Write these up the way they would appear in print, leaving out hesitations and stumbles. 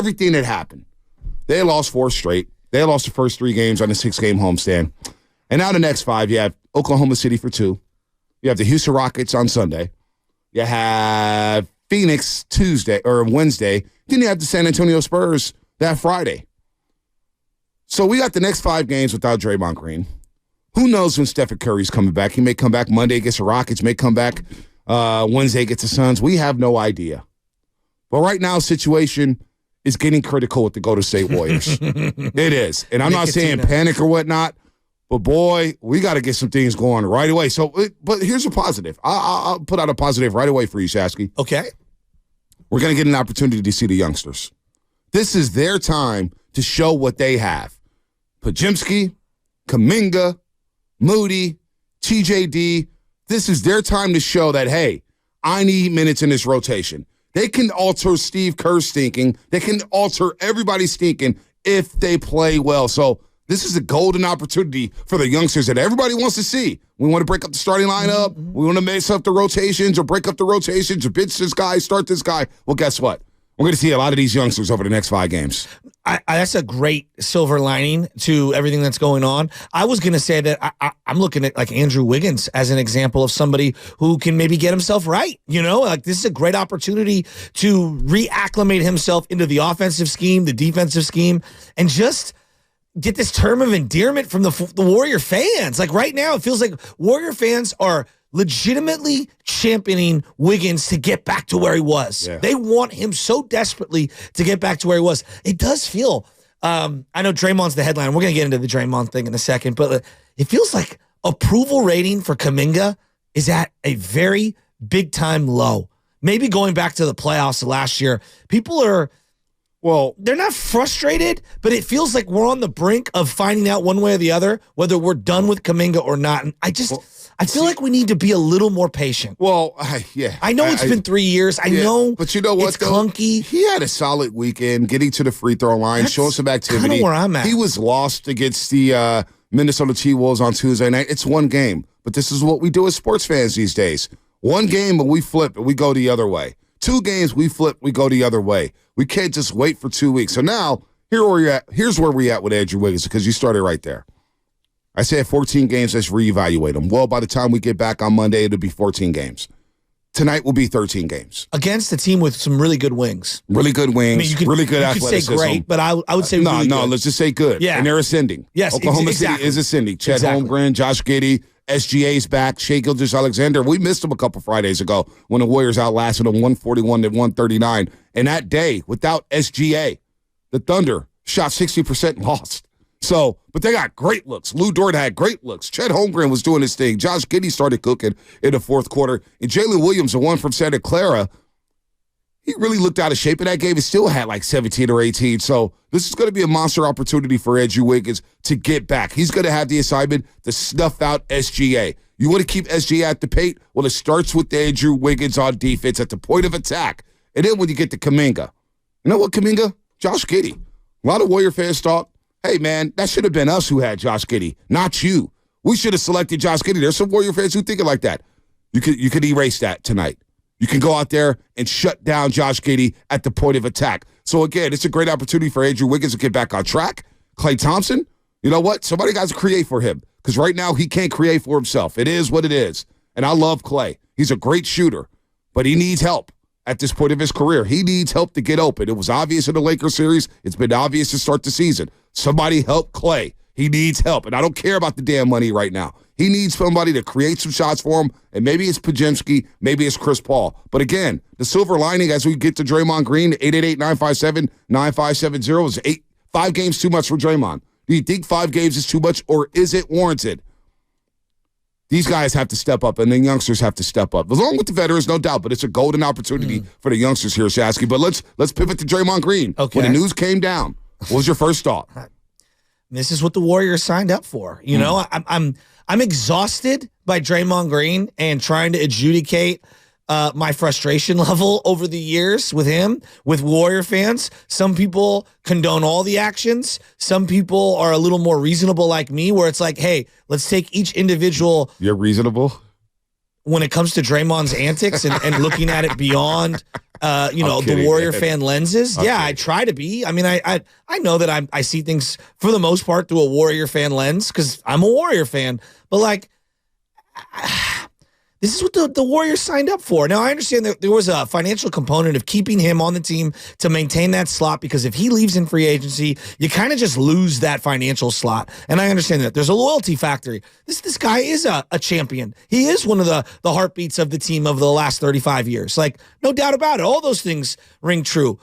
everything that happened. They lost 4 straight. They lost the first 3 games on a 6-game homestand. And now the next 5, you have Oklahoma City for 2. You have the Houston Rockets on Sunday. You have Phoenix Tuesday or Wednesday. Then you have the San Antonio Spurs that Friday. So we got the next 5 games without Draymond Green. Who knows when Stephen Curry's coming back? He may come back Monday against the Rockets, may come back Wednesday against the Suns. We have no idea. But right now, situation is getting critical with the Golden State Warriors. It is. And I'm not saying panic or whatnot, but boy, we got to get some things going right away. So, but here's a positive. I'll put out a positive right away for you, Shasky. Okay. We're going to get an opportunity to see the youngsters. This is their time to show what they have. Podziemski, Kuminga, Moody, TJD, this is their time to show that, hey, I need minutes in this rotation. They can alter Steve Kerr stinking. They can alter everybody stinking if they play well. So this is a golden opportunity for the youngsters that everybody wants to see. We want to break up the starting lineup. We want to mix up the rotations or break up the rotations or bench this guy, start this guy. Well, guess what? We're going to see a lot of these youngsters over the next 5 games. That's a great silver lining to everything that's going on. I was going to say that I'm looking at like Andrew Wiggins as an example of somebody who can maybe get himself right. You know, like this is a great opportunity to reacclimate himself into the offensive scheme, the defensive scheme, and just get this term of endearment from the Warrior fans. Like right now, it feels like Warrior fans are legitimately championing Wiggins to get back to where he was. Yeah. They want him so desperately to get back to where he was. It does feel, I know Draymond's the headline. We're going to get into the Draymond thing in a second, but it feels like approval rating for Kuminga is at a very big time low. Maybe going back to the playoffs last year, people are, well, they're not frustrated, but it feels like we're on the brink of finding out one way or the other, whether we're done with Kuminga or not. And I feel like we need to be a little more patient. Well, yeah. I know it's been 3 years. I know, but you know what? It's clunky. He had a solid weekend, getting to the free throw line, showing some activity. Kind of where I'm at. He was lost against the Minnesota T-Wolves on Tuesday night. It's one game, but this is what we do as sports fans these days. One game, and we flip, and we go the other way. 2 games, we flip, we go the other way. We can't just wait for 2 weeks. So now, here's where we're at with Andrew Wiggins, because you started right there. I said 14 games, let's reevaluate them. Well, by the time we get back on Monday, it'll be 14 games. Tonight will be 13 games. Against a team with some really good wings. Really good wings, really good athleticism. You could say great, but I would say really good. No, let's just say good. Yeah. And they're ascending. Yes, Oklahoma City is ascending. Chet Holmgren, Josh Giddey, SGA's back, Shai Gilgeous-Alexander. We missed him a couple Fridays ago when the Warriors outlasted them 141-139. And that day, without SGA, the Thunder shot 60% and lost. So, but they got great looks. Lou Dort had great looks. Chet Holmgren was doing his thing. Josh Giddey started cooking in the fourth quarter. And Jalen Williams, the one from Santa Clara, he really looked out of shape in that game and still had like 17 or 18. So this is going to be a monster opportunity for Andrew Wiggins to get back. He's going to have the assignment to snuff out SGA. You want to keep SGA at the paint? Well, it starts with Andrew Wiggins on defense at the point of attack. And then when you get to Kuminga, you know what, Kuminga? Josh Giddey. A lot of Warrior fans thought, hey, man, that should have been us who had Josh Giddey, not you. We should have selected Josh Giddey. There's some Warrior fans who think it like that. You could erase that tonight. You can go out there and shut down Josh Giddey at the point of attack. So, again, it's a great opportunity for Andrew Wiggins to get back on track. Klay Thompson, you know what? Somebody got to create for him because right now he can't create for himself. It is what it is. And I love Klay. He's a great shooter, but he needs help at this point of his career. He needs help to get open. It was obvious in the Lakers series. It's been obvious to start the season. Somebody help Klay. He needs help, and I don't care about the damn money right now. He needs somebody to create some shots for him, and maybe it's Podziemski, maybe it's Chris Paul. But again, the silver lining as we get to Draymond Green, 888-957-9570 is 5 games too much for Draymond. Do you think 5 games is too much, or is it warranted? These guys have to step up, and the youngsters have to step up. Along with the veterans, no doubt, but it's a golden opportunity for the youngsters here, Shasky. But let's pivot to Draymond Green. Okay. When the news came down, what was your first thought? This is what the Warriors signed up for. You know, I'm exhausted by Draymond Green and trying to adjudicate my frustration level over the years with him, with Warrior fans. Some people condone all the actions. Some people are a little more reasonable like me, where it's like, hey, let's take each individual. You're reasonable? when it comes to Draymond's antics and looking at it beyond, the Warrior fan lenses. I try to be. I mean, I know that I see things for the most part through a Warrior fan lens because I'm a Warrior fan. But like, this is what the Warriors signed up for. Now, I understand that there was a financial component of keeping him on the team to maintain that slot because if he leaves in free agency, you kind of just lose that financial slot. And I understand that. There's a loyalty factor. This guy is a champion. He is one of the heartbeats of the team of the last 35 years. Like, no doubt about it. All those things ring true.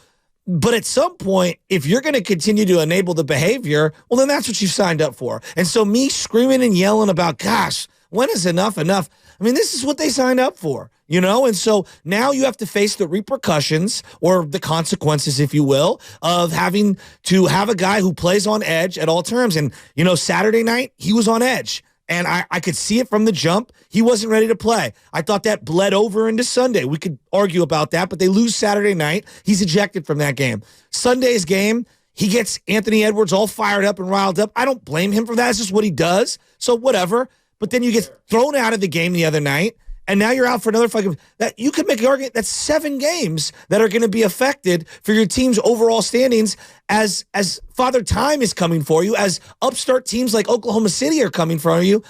But at some point, if you're going to continue to enable the behavior, well, then that's what you've signed up for. And so me screaming and yelling about, gosh, when is enough enough? I mean, this is what they signed up for, And so now you have to face the repercussions or the consequences, if you will, of having to have a guy who plays on edge at all terms. And, Saturday night, he was on edge. And I could see it from the jump. He wasn't ready to play. I thought that bled over into Sunday. We could argue about that, but they lose Saturday night. He's ejected from that game. Sunday's game, he gets Anthony Edwards all fired up and riled up. I don't blame him for that. It's just what he does. So whatever. But then you get thrown out of the game the other night, and now you're out for another fucking. That you could make an argument that's 7 games that are going to be affected for your team's overall standings as Father Time is coming for you, as upstart teams like Oklahoma City are coming for you.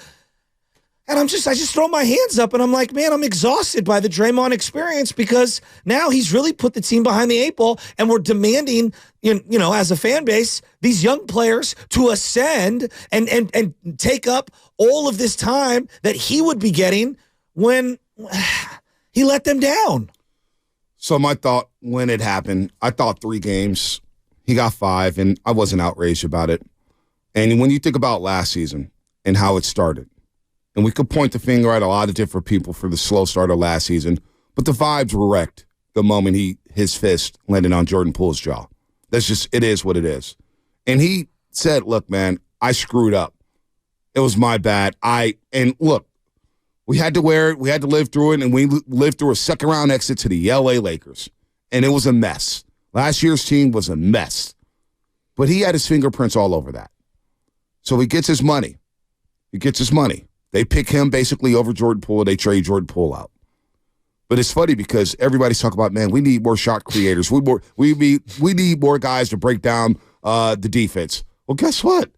And I just throw my hands up and I'm like, man, I'm exhausted by the Draymond experience because now he's really put the team behind the 8 ball and we're demanding, as a fan base, these young players to ascend and take up all of this time that he would be getting when he let them down. So my thought when it happened, I thought 3 games, he got 5 and I wasn't outraged about it. And when you think about last season and how it started, and we could point the finger at a lot of different people for the slow start of last season, but the vibes were wrecked the moment his fist landed on Jordan Poole's jaw. That's just, it is what it is. And he said, look, man, I screwed up. It was my bad. And look, we had to wear it. We had to live through it. And we lived through a second round exit to the LA Lakers. And it was a mess. Last year's team was a mess. But he had his fingerprints all over that. So he gets his money. They pick him basically over Jordan Poole. They trade Jordan Poole out. But it's funny because everybody's talking about, man, we need more shot creators. We need more guys to break down the defense. Well, guess what?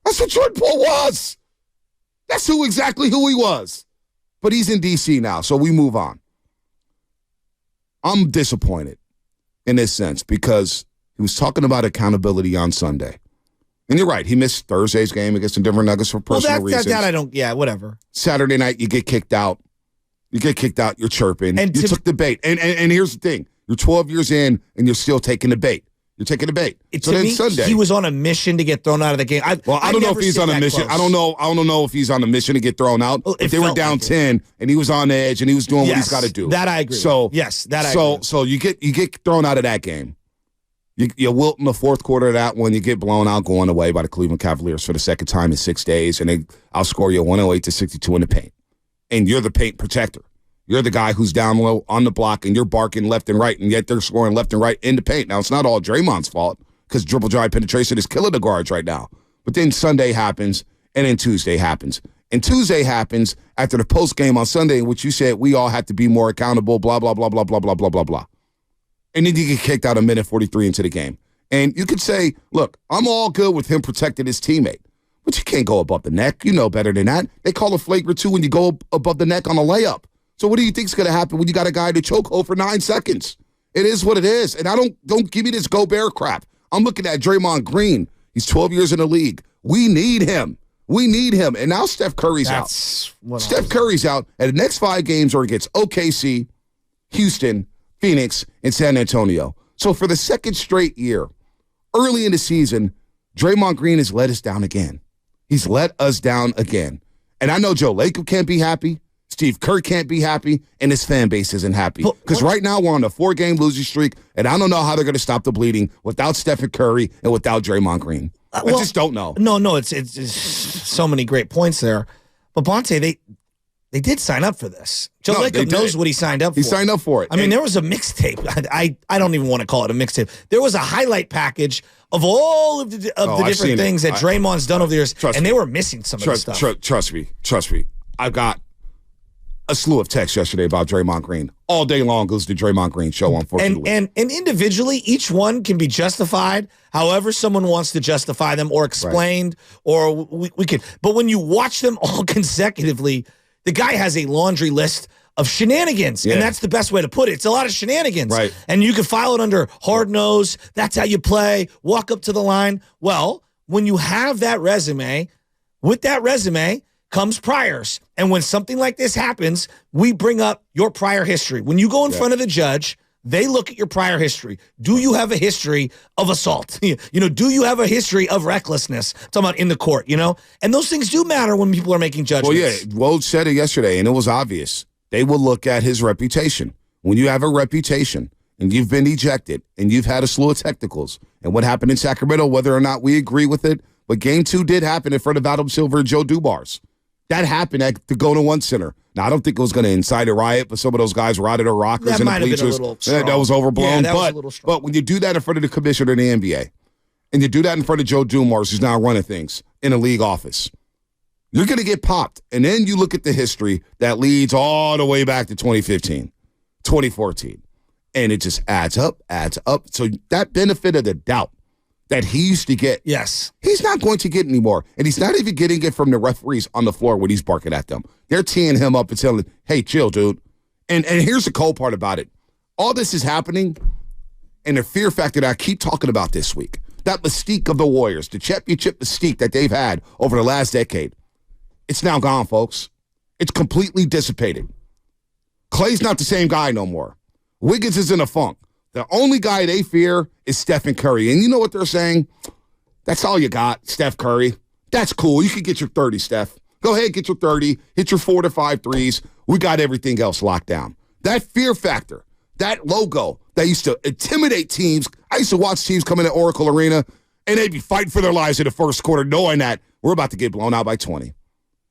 That's what Jordan Poole was. That's exactly who he was. But he's in D.C. now, so we move on. I'm disappointed in this sense because he was talking about accountability on Sunday. And you're right. He missed Thursday's game against the Denver Nuggets for personal reasons. That I don't, whatever. Saturday night, you get kicked out. You're chirping. And you took the bait. And here's the thing. You're 12 years in, and you're still taking the bait. You're taking the bait. So then Sunday, he was on a mission to get thrown out of the game. I don't know if he's on a mission. Close. I don't know if he's on a mission to get thrown out. Well, if they were down 10, and he was on the edge, and he was doing what he's got to do. That I agree. So you get thrown out of that game. You wilt in the fourth quarter of that one. You get blown out going away by the Cleveland Cavaliers for the second time in 6 days, and they outscore you 108-62 in the paint. And you're the paint protector. You're the guy who's down low on the block, and you're barking left and right, and yet they're scoring left and right in the paint. Now, it's not all Draymond's fault because dribble drive penetration is killing the guards right now. But then Sunday happens, and then Tuesday happens. And Tuesday happens after the post game on Sunday, in which you said we all have to be more accountable, blah, blah, blah, blah, blah, blah, blah, blah, blah. And then you get kicked out a minute 43 into the game. And you could say, look, I'm all good with him protecting his teammate. But you can't go above the neck. You know better than that. They call a flagrant 2 when you go above the neck on a layup. So what do you think's going to happen when you got a guy to chokehold for 9 seconds? It is what it is. And don't give me this Gobert crap. I'm looking at Draymond Green. He's 12 years in the league. We need him. And now Steph Curry's out. Steph Curry's out. And the next 5 games are against OKC, Houston, Phoenix, and San Antonio. So for the second straight year, early in the season, Draymond Green has let us down again. He's let us down again. And I know Joe Lacob can't be happy. Steve Kerr can't be happy, and his fan base isn't happy. Because right now we're on a 4-game losing streak, and I don't know how they're going to stop the bleeding without Stephen Curry and without Draymond Green. I just don't know. No, it's so many great points there. But Bonte, they did sign up for this. Joe Lacob knows what he signed up for. He signed up for it. I mean, there was a mixtape. I don't even want to call it a mixtape. There was a highlight package of all of the different things that Draymond's done over the years, and they were missing some of the stuff. Trust me. a slew of texts yesterday about Draymond Green. All day long goes the Draymond Green show, unfortunately. And individually, each one can be justified however someone wants to justify them or explained, or we could. But when you watch them all consecutively, the guy has a laundry list of shenanigans, and that's the best way to put it. It's a lot of shenanigans. Right. And you can file it under hard nose, that's how you play, walk up to the line. Well, when you have that resume, with that resume comes priors. And when something like this happens, we bring up your prior history. When you go in front of the judge, they look at your prior history. Do you have a history of assault? Do you have a history of recklessness? I'm talking about in the court, And those things do matter when people are making judgments. Well, yeah, Woj said it yesterday, and it was obvious. They will look at his reputation. When you have a reputation and you've been ejected and you've had a slew of technicals, and what happened in Sacramento, whether or not we agree with it, but Game 2 did happen in front of Adam Silver and Joe Dubars. That happened at the Gona One Center. Now, I don't think it was going to incite a riot, but some of those guys rotted their rockers in the bleachers. That was overblown. Yeah, was a little strong. But when you do that in front of the commissioner of the NBA, and you do that in front of Joe Dumars, who's now running things in a league office, you're going to get popped. And then you look at the history that leads all the way back to 2015, 2014. And it just adds up. So that benefit of the doubt that he used to get, he's not going to get anymore. And he's not even getting it from the referees on the floor when he's barking at them. They're teeing him up and telling him, hey, chill, dude. And here's the cold part about it. All this is happening, and the fear factor that I keep talking about this week, that mystique of the Warriors, the championship mystique that they've had over the last decade, it's now gone, folks. It's completely dissipated. Clay's not the same guy no more. Wiggins is in a funk. The only guy they fear is Stephen Curry. And you know what they're saying? That's all you got, Steph Curry. That's cool. You can get your 30, Steph. Go ahead, get your 30. Hit your 4 to 5 threes. We got everything else locked down. That fear factor, that logo that used to intimidate teams. I used to watch teams come in at Oracle Arena, and they'd be fighting for their lives in the first quarter, knowing that we're about to get blown out by 20.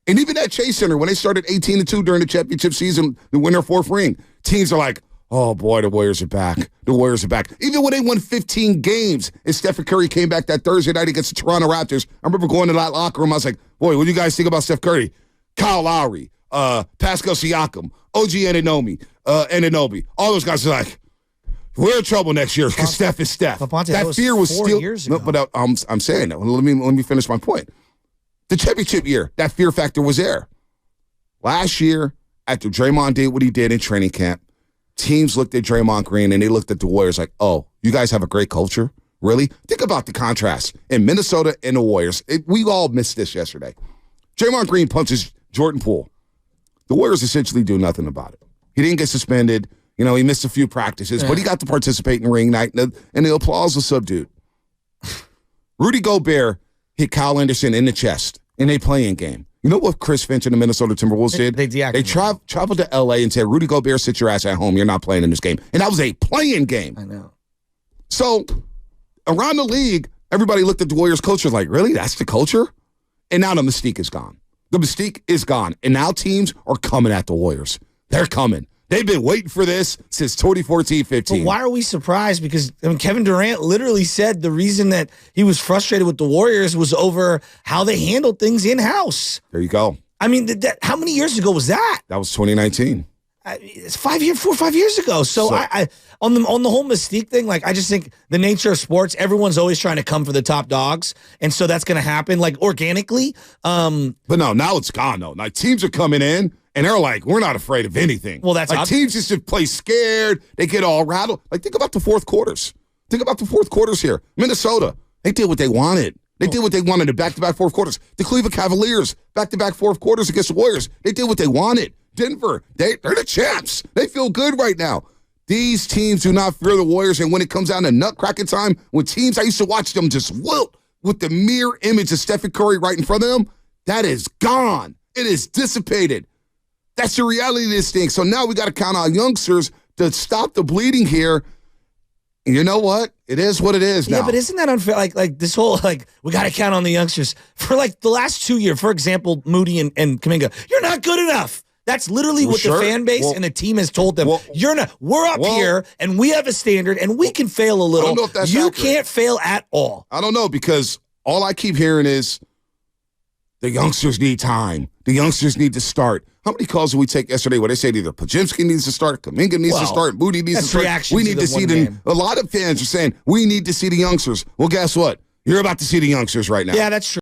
And even at Chase Center, when they started 18-2 during the championship season to win their 4th ring, teams are like, oh, boy, the Warriors are back. The Warriors are back. Even when they won 15 games and Stephen Curry came back that Thursday night against the Toronto Raptors, I remember going to that locker room. I was like, boy, what do you guys think about Steph Curry? Kyle Lowry, Pascal Siakam, OG Anunoby. All those guys are like, we're in trouble next year because Steph is Steph. That fear was 4 still. years ago. No, but I'm saying that. Let me finish my point. The championship year, that fear factor was there. Last year, after Draymond did what he did in training camp, teams looked at Draymond Green and they looked at the Warriors like, oh, you guys have a great culture? Really? Think about the contrast in Minnesota and the Warriors. We all missed this yesterday. Draymond Green punches Jordan Poole. The Warriors essentially do nothing about it. He didn't get suspended. He missed a few practices, but he got to participate in ring night, and the applause was subdued. Rudy Gobert hit Kyle Anderson in the chest in a playing game. You know what Chris Finch and the Minnesota Timberwolves did? They traveled to L.A. and said, Rudy Gobert, sit your ass at home. You're not playing in this game. And that was a playing game. I know. So around the league, everybody looked at the Warriors culture like, really? That's the culture? And now the mystique is gone. The mystique is gone. And now teams are coming at the Warriors. They're coming. They've been waiting for this since 2014-15. But why are we surprised? Because Kevin Durant literally said the reason that he was frustrated with the Warriors was over how they handled things in-house. There you go. I mean, how many years ago was that? That was 2019. It's 4 or 5 years ago. So I on the whole mystique thing, I just think the nature of sports, everyone's always trying to come for the top dogs, and so that's going to happen organically. But no, now it's gone though. Now teams are coming in. And they're like, we're not afraid of anything. Well, that's teams just play scared. They get all rattled. Think about the fourth quarters. Think about the fourth quarters here. Minnesota, they did what they wanted. They did what they wanted in back-to-back fourth quarters. The Cleveland Cavaliers, back-to-back fourth quarters against the Warriors. They did what they wanted. Denver, they're the champs. They feel good right now. These teams do not fear the Warriors. And when it comes down to nut-cracking time, when teams, I used to watch them just wilt with the mere image of Stephen Curry right in front of them, that is gone. It is dissipated. That's the reality of this thing. So now we got to count on youngsters to stop the bleeding here. And you know what? It is what it is now. Yeah, but isn't that unfair? Like this whole, we got to count on the youngsters. For the last 2 years, for example, Moody and Kuminga, you're not good enough. That's literally what the fan base and the team has told them. You're not. We're up here, and we have a standard, and we can fail a little. I don't know if that's you accurate. can't fail at all. I don't know, because all I keep hearing is the youngsters need time. The youngsters need to start. How many calls did we take yesterday where they said either Pajimski needs to start, Kuminga needs to start, Moody needs to start? We need to see them. A lot of fans are saying we need to see the youngsters. Well, guess what? You're about to see the youngsters right now. Yeah, that's true.